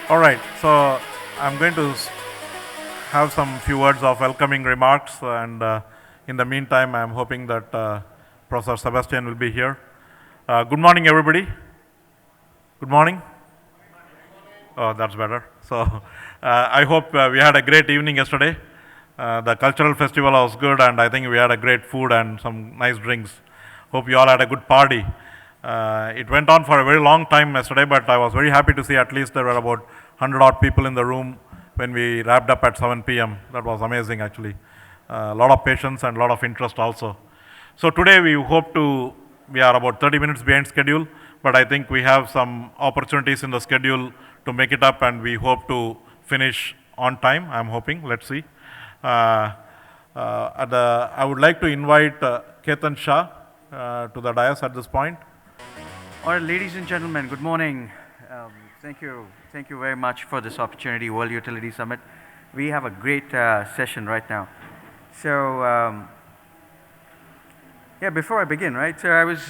All right, so I'm going to have some few words of welcoming remarks, and in the meantime, I'm hoping that Professor Sebastian will be here. Good morning, everybody. Good morning. Oh, that's better. So, I hope we had a great evening yesterday. The cultural festival was good, and I think we had a great food and some nice drinks. Hope you all had a good party. It went on for a very long time yesterday, but I was very happy to see at least there were about 100 odd people in the room when we wrapped up at 7 p.m. That was amazing, actually. A lot of patience and a lot of interest also. So today we are about 30 minutes behind schedule, but I think we have some opportunities in the schedule to make it up, and we hope to finish on time, I'm hoping. Let's see. I would like to invite Ketan Shah to the dais at this point. All right, ladies and gentlemen, good morning. Thank you very much for this opportunity, World Utility Summit. We have a great session right now. So, yeah, before I begin, right, so I was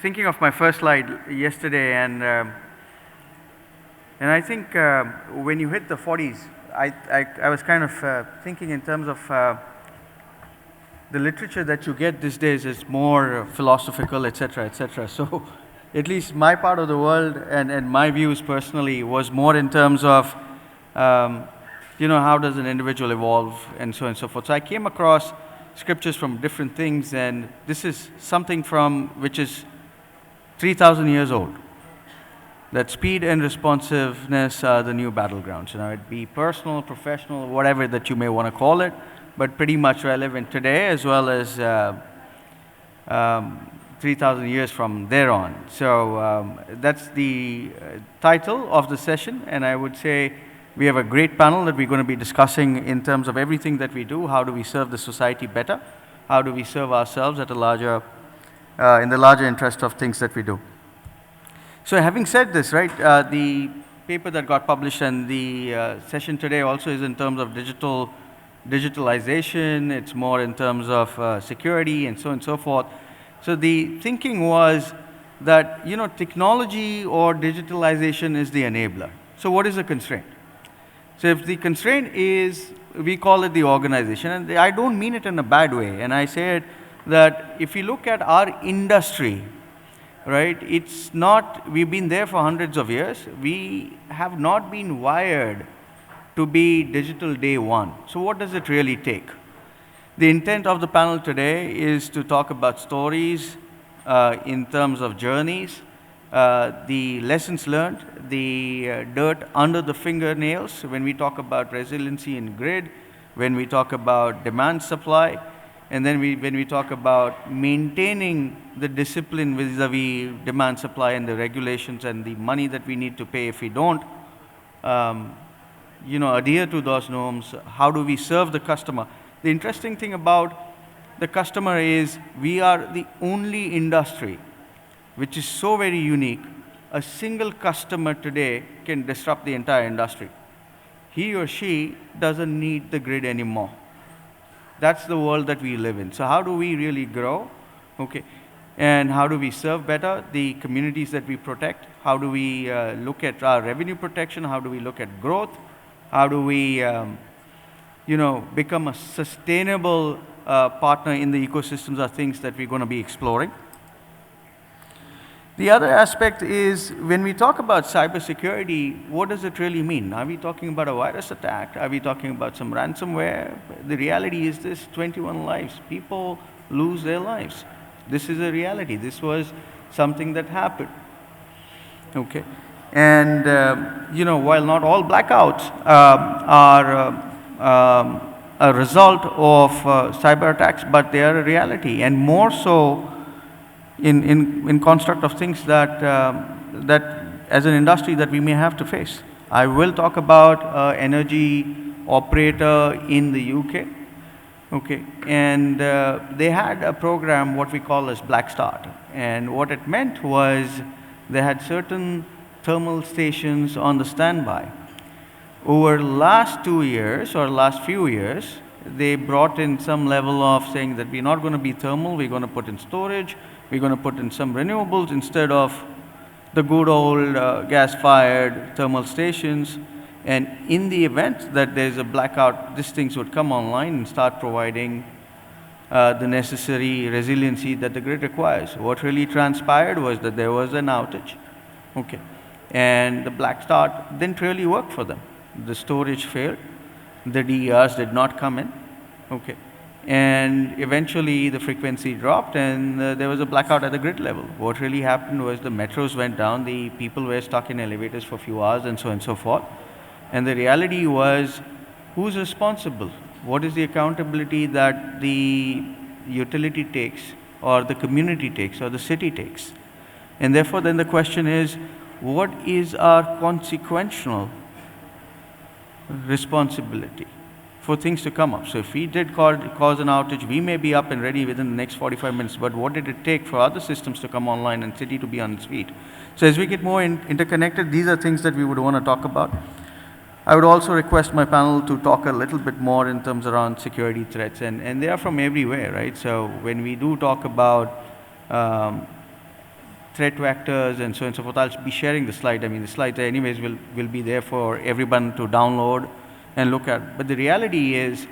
thinking of my first slide yesterday, and I think when you hit the 40s, I was kind of thinking in terms of the literature that you get these days is more philosophical, etc., etc. So, at least my part of the world and my views personally was more in terms of, how does an individual evolve and so on and so forth. So I came across scriptures from different things, and this is something from which is 3,000 years old. That speed and responsiveness are the new battlegrounds. It be personal, professional, whatever that you may want to call it, but pretty much relevant today as well as 3,000 years from there on. So that's the title of the session, and I would say we have a great panel that we're going to be discussing in terms of everything that we do. How do we serve the society better? How do we serve ourselves at a larger, in the larger interest of things that we do? So having said this, right, the paper that got published and the session today also is in terms of digitalization. It's more in terms of security and so on and so forth. So the thinking was that, technology or digitalization is the enabler. So what is the constraint? So if the constraint is, we call it the organization, and I don't mean it in a bad way, and I said that if you look at our industry, right, it's not, we've been there for hundreds of years. We have not been wired to be digital day one. So what does it really take? The intent of the panel today is to talk about stories in terms of journeys, the lessons learned, the dirt under the fingernails when we talk about resiliency in grid, when we talk about demand supply, and then when we talk about maintaining the discipline vis-a-vis demand supply and the regulations and the money that we need to pay if we don't adhere to those norms. How do we serve the customer? The interesting thing about the customer is we are the only industry which is so very unique. A single customer today can disrupt the entire industry. He or she doesn't need the grid anymore. That's the world that we live in. So how do we really grow? Okay. And how do we serve better the communities that we protect? How do we look at our revenue protection? How do we look at growth? How do we become a sustainable partner in the ecosystems are things that we're going to be exploring. The other aspect is when we talk about cybersecurity, what does it really mean? Are we talking about a virus attack? Are we talking about some ransomware? The reality is this: 21 lives. People lose their lives. This is a reality. This was something that happened. Okay. And, while not all blackouts are a result of cyber attacks, but they are a reality, and more so in construct of things that as an industry that we may have to face. I will talk about energy operator in the UK. Okay, and they had a program what we call as Black Start, and what it meant was they had certain thermal stations on the standby. Over last 2 years or last few years, they brought in some level of saying that we're not going to be thermal, we're going to put in storage, we're going to put in some renewables instead of the good old gas-fired thermal stations. And in the event that there's a blackout, these things would come online and start providing the necessary resiliency that the grid requires. What really transpired was that there was an outage, okay, and the black start didn't really work for them. The storage failed, the DERs did not come in, okay, and eventually the frequency dropped and there was a blackout at the grid level. What really happened was the metros went down, the people were stuck in elevators for a few hours and so on and so forth. And the reality was, who's responsible? What is the accountability that the utility takes, or the community takes, or the city takes? And therefore, then the question is, what is our consequential responsibility for things to come up? So if we did cause an outage, we may be up and ready within the next 45 minutes, but what did it take for other systems to come online and city to be on its feet? So as we get more interconnected, these are things that we would want to talk about. I would also request my panel to talk a little bit more in terms around security threats, and they are from everywhere, right? So when we do talk about threat vectors and so on and so forth, I'll be sharing the slide. I mean, the slides anyways will be there for everyone to download and look at. But the reality is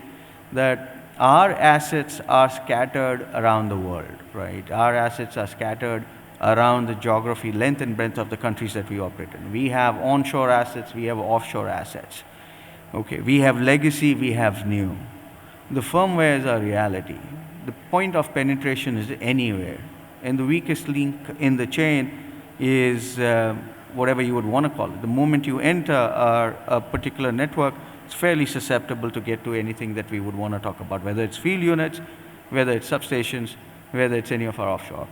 that our assets are scattered around the world, right? Our assets are scattered around the geography, length and breadth of the countries that we operate in. We have onshore assets, we have offshore assets. Okay, we have legacy, we have new. The firmware is our reality. The point of penetration is anywhere. And the weakest link in the chain is whatever you would want to call it. The moment you enter a particular network, it's fairly susceptible to get to anything that we would want to talk about, whether it's field units, whether it's substations, whether it's any of our offshore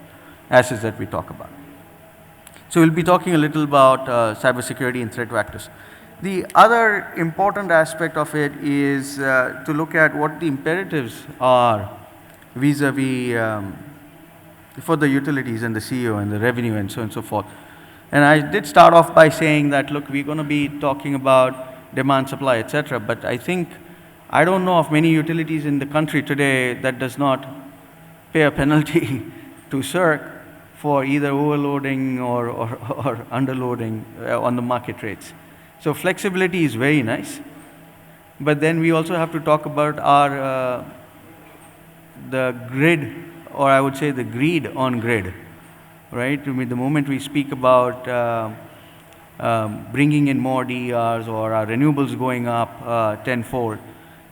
assets that we talk about. So we'll be talking a little about cybersecurity and threat vectors. The other important aspect of it is to look at what the imperatives are vis-a-vis for the utilities and the CEO and the revenue and so on and so forth. And I did start off by saying that, look, we're going to be talking about demand, supply, etc. But I don't know of many utilities in the country today that does not pay a penalty to CERC for either overloading or underloading on the market rates. So flexibility is very nice, but then we also have to talk about our the grid, or I would say the greed on grid, right? I mean, the moment we speak about bringing in more DERs or our renewables going up tenfold,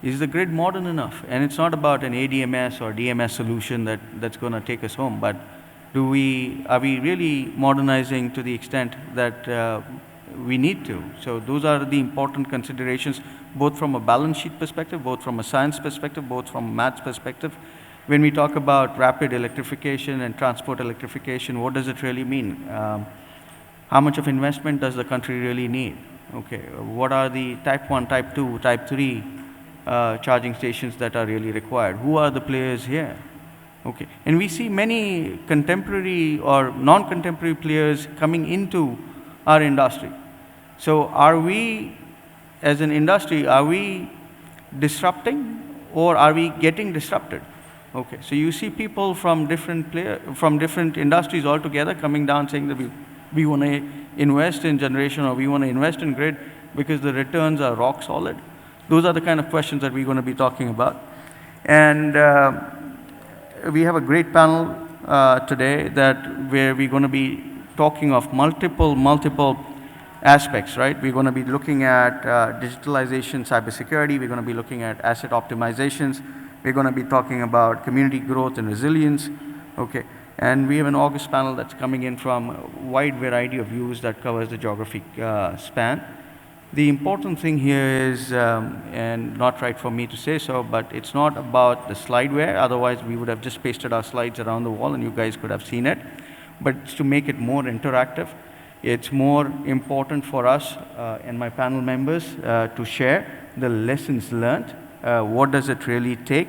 is the grid modern enough? And it's not about an ADMS or DMS solution that's going to take us home, but are we really modernizing to the extent that we need to? So those are the important considerations, both from a balance sheet perspective, both from a science perspective, both from a maths perspective. When we talk about rapid electrification and transport electrification, what does it really mean? How much of investment does the country really need? Okay, what are the type 1, type 2, type 3 charging stations that are really required? Who are the players here? Okay, and we see many contemporary or non-contemporary players coming into our industry. So are we, as an industry, are we disrupting or are we getting disrupted? Okay, so you see people from different industries altogether coming down saying that we want to invest in generation or we want to invest in grid because the returns are rock solid. Those are the kind of questions that we're going to be talking about. And we have a great panel today where we're going to be talking of multiple aspects, right? We're going to be looking at digitalization, cybersecurity. We're going to be looking at asset optimizations. We're going to be talking about community growth and resilience. Okay, and we have an August panel that's coming in from a wide variety of views that covers the geographic span. The important thing here is, and not right for me to say so, but it's not about the slideware, otherwise we would have just pasted our slides around the wall and you guys could have seen it, but it's to make it more interactive. It's more important for us and my panel members to share the lessons learned. What does it really take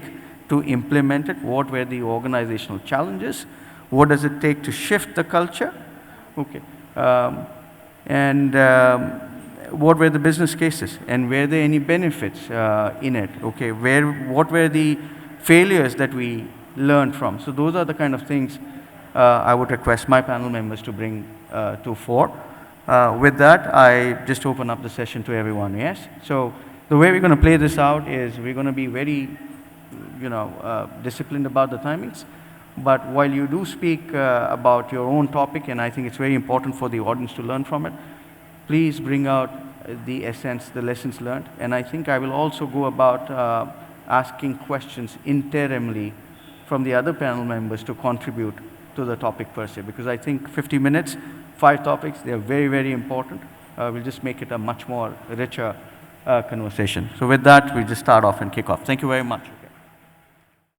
to implement it? What were the organizational challenges? What does it take to shift the culture? Okay, what were the business cases and were there any benefits in it? Okay, what were the failures that we learned from? So those are the kind of things I would request my panel members to bring to fore. With that, I just open up the session to everyone, yes? So the way we're going to play this out is we're going to be very, disciplined about the timings. But while you do speak about your own topic, and I think it's very important for the audience to learn from it, please bring out the essence, the lessons learned. And I think I will also go about asking questions interimly from the other panel members to contribute to the topic per se, because I think 50 minutes, 5 topics, they're very, very important. We'll just make it a much more richer conversation. So with that, we just start off and kick off. Thank you very much.